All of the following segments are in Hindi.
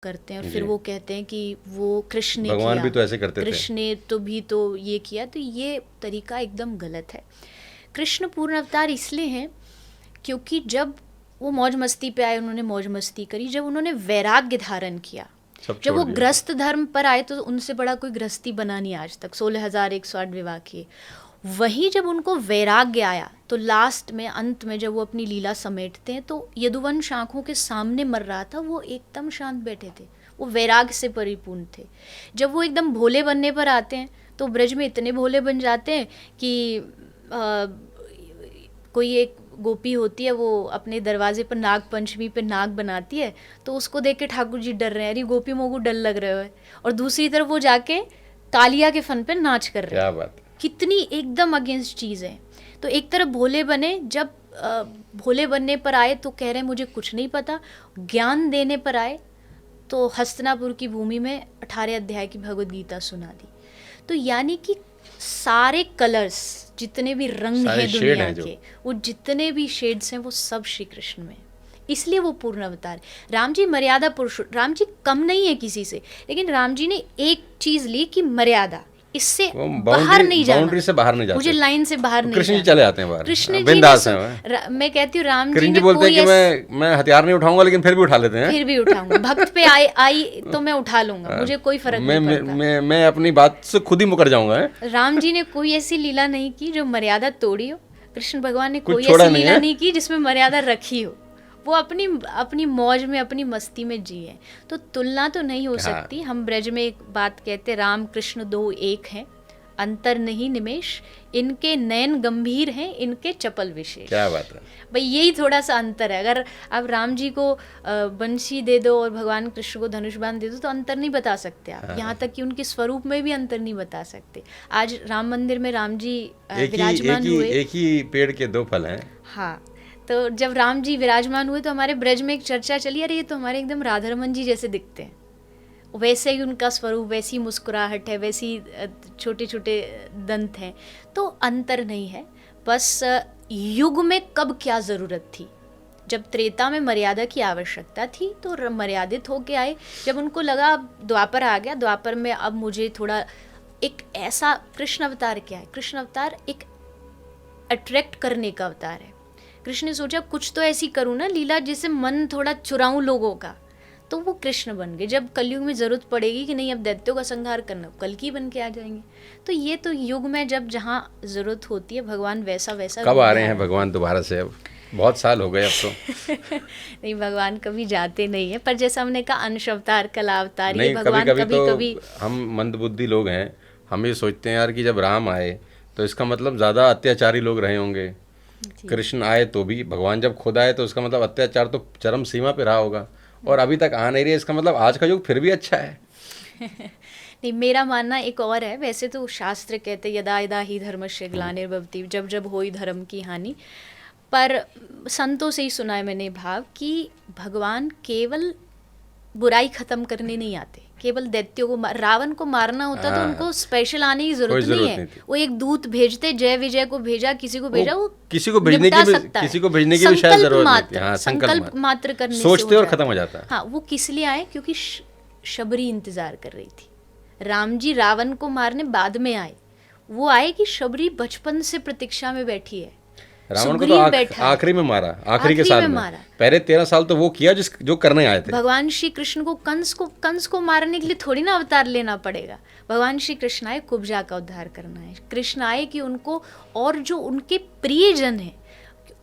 करते हैं और फिर वो कहते हैं कि वो कृष्ण ने भगवान किया, भी तो ऐसे करते थे, कृष्ण ने तो भी तो ये किया, तो ये तरीका एकदम गलत है। कृष्ण पूर्ण अवतार इसलिए हैं क्योंकि जब वो मौज मस्ती पे आए उन्होंने मौज मस्ती करी, जब उन्होंने वैराग्य धारण किया, जब वो ग्रस्त धर्म पर आए तो उनसे बड़ा कोई गृहस्थी बना नहीं आज तक, 16,108 विवाह किए। वहीं जब उनको वैराग्य आया तो लास्ट में अंत में जब वो अपनी लीला समेटते हैं तो यदुवंश आंखों के सामने मर रहा था, वो एकदम शांत बैठे थे, वो वैराग्य से परिपूर्ण थे। जब वो एकदम भोले बनने पर आते हैं तो ब्रज में इतने भोले बन जाते हैं कि कोई एक गोपी होती है, वो अपने दरवाजे पर नाग पंचमी पे नाग बनाती है, तो उसको देख के ठाकुर जी डर रहे हैं, अरे गोपी मोगू डर लग रहे हो, और दूसरी तरफ वो जाके कालिया के फन पे नाच कर रहे हैं। क्या बात, कितनी एकदम अगेंस्ट चीज़ है। तो एक तरफ भोले बने, जब भोले बनने पर आए तो कह रहे हैं मुझे कुछ नहीं पता, ज्ञान देने पर आए तो हस्तिनापुर की भूमि में 18 अध्याय की भगवद गीता सुना दी। तो यानी कि सारे कलर्स, जितने भी रंग हैं दुनिया के, वो जितने भी शेड्स हैं वो सब श्री कृष्ण में, इसलिए वो पूर्ण अवतार। राम जी मर्यादा पुरुष, राम जी कम नहीं है किसी से, लेकिन राम जी ने एक चीज ली कि मर्यादा, इससे बाहर नहीं जाना, बाउंड्री से बाहर नहीं जाते, मुझे लाइन से बाहर नहीं कृष्ण जी चले जाते हैं बाहर, कृष्ण बिंदास हैं। मैं कहती हूँ राम जी ने बोलते हैं कि मैं हथियार नहीं उठाऊंगा लेकिन फिर भी उठा लेते हैं, फिर भी उठाऊंगा, भक्त पे आई तो मैं उठा लूंगा, मुझे कोई फर्क नहीं पड़ता, मैं अपनी बात से खुद ही मुकर जाऊंगा। राम जी ने कोई ऐसी लीला नहीं की जो मर्यादा तोड़ी हो, कृष्ण भगवान ने कोई ऐसी लीला नहीं की जिसमें मर्यादा रखी हो, वो अपनी मौज में अपनी मस्ती में जिए। तो तुलना तो नहीं हो सकती। हम ब्रज में एक बात कहते, राम कृष्ण दो एक हैं, अंतर नहीं निमेश, इनके नयन गंभीर हैं, इनके चपल विशेष। क्या बात है भाई, यही थोड़ा सा अंतर है। अगर आप राम जी को बंशी दे दो और भगवान कृष्ण को धनुष बाण दे दो तो अंतर नहीं बता सकते आप, यहाँ तक कि उनके स्वरूप में भी अंतर नहीं बता सकते। आज राम मंदिर में राम जी विराजमान हुए, एक ही पेड़ के दो फल हैं। हाँ, तो जब राम जी विराजमान हुए तो हमारे ब्रज में एक चर्चा चली, अरे ये तो हमारे एकदम राधारमन जी जैसे दिखते हैं, वैसे ही उनका स्वरूप, वैसी मुस्कुराहट है, वैसी छोटे छोटे दंत हैं। तो अंतर नहीं है, बस युग में कब क्या ज़रूरत थी। जब त्रेता में मर्यादा की आवश्यकता थी तो मर्यादित होके आए, जब उनको लगा अब द्वापर आ गया, द्वापर में अब मुझे थोड़ा एक ऐसा, कृष्ण अवतार क्या है, कृष्ण अवतार एक अट्रैक्ट करने का अवतार है। कृष्ण ने सोचा कुछ तो ऐसी करूँ ना लीला जिससे मन थोड़ा चुराऊं लोगों का, तो वो कृष्ण बन गए। जब कलयुग में ज़रूरत पड़ेगी कि नहीं अब दैत्यों का संहार करना, कल्कि बन के आ जाएंगे। तो ये तो युग में जब जहाँ ज़रूरत होती है भगवान वैसा वैसा। कब आ रहे हैं भगवान दोबारा से? अब बहुत साल हो गए अब तो। नहीं, भगवान कभी जाते नहीं है, पर जैसा हमने कहा अंश अवतार कला अवतार, ये भगवान कभी हम मंदबुद्धि लोग हैं, हम ये सोचते हैं यार कि जब राम आए तो इसका मतलब ज़्यादा अत्याचारी लोग रहे होंगे, कृष्ण आए तो भी, भगवान जब खुद आए तो उसका मतलब अत्याचार तो चरम सीमा पे रहा होगा, और अभी तक आ नहीं रही, इसका मतलब आज का युग फिर भी अच्छा है। नहीं, मेरा मानना एक और है। वैसे तो शास्त्र कहते यदा यदा ही धर्मस्य ग्लानिर्भवति, जब जब होई धर्म की हानि, पर संतों से ही सुना है मैंने भाव कि भगवान केवल बुराई खत्म करने नहीं आते, केवल दैत्यों को रावण को मारना होता तो उनको स्पेशल आने की जरूरत नहीं है। वो एक दूत भेजते, जय विजय को भेजा, किसी को भेजा, वो किसी को भेजने की भी शायद जरूरत नहीं है, संकल्प मात्र करने सोचते और खत्म हो जाता है। हाँ, वो किस लिए आए? क्योंकि शबरी इंतजार कर रही थी। राम जी रावण को मारने बाद में आए, वो आए कि शबरी बचपन से प्रतीक्षा में बैठी है, रावण को तो आखिरी में मारा, आखिरी के साल में मारा। पहले 13 साल तो वो किया जो करने आए थे। भगवान श्री कृष्ण को कंस को मारने के लिए थोड़ी ना अवतार लेना पड़ेगा। भगवान श्री कृष्ण आए कुब्जा का उद्धार करना है। कृष्ण आए कि उनको, और जो उनके प्रियजन है,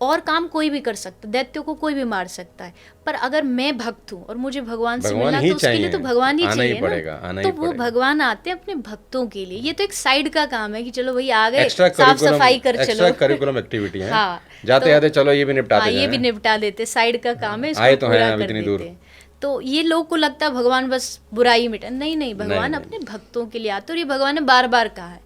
और काम कोई भी कर सकता, दैत्यों को कोई भी मार सकता है, पर अगर मैं भक्त हूँ और मुझे भगवान से मिलना, तो उसके लिए तो भगवान ही चाहिए ना। तो वो भगवान आते हैं अपने भक्तों के लिए। ये तो एक साइड का काम है कि चलो भाई आ गए, साफ सफाई कर चलो, एक्स्ट्रा करिकुलम एक्टिविटी है। हाँ, जाते जाते चलो ये भी निपटा देते हैं, ये भी निपटा देते, साइड का काम है, इसको पूरा कर देते हैं। तो ये लोग को लगता है भगवान बस बुराई मिटा, नहीं, भगवान अपने भक्तों के लिए आते, और ये भगवान ने बार बार कहा है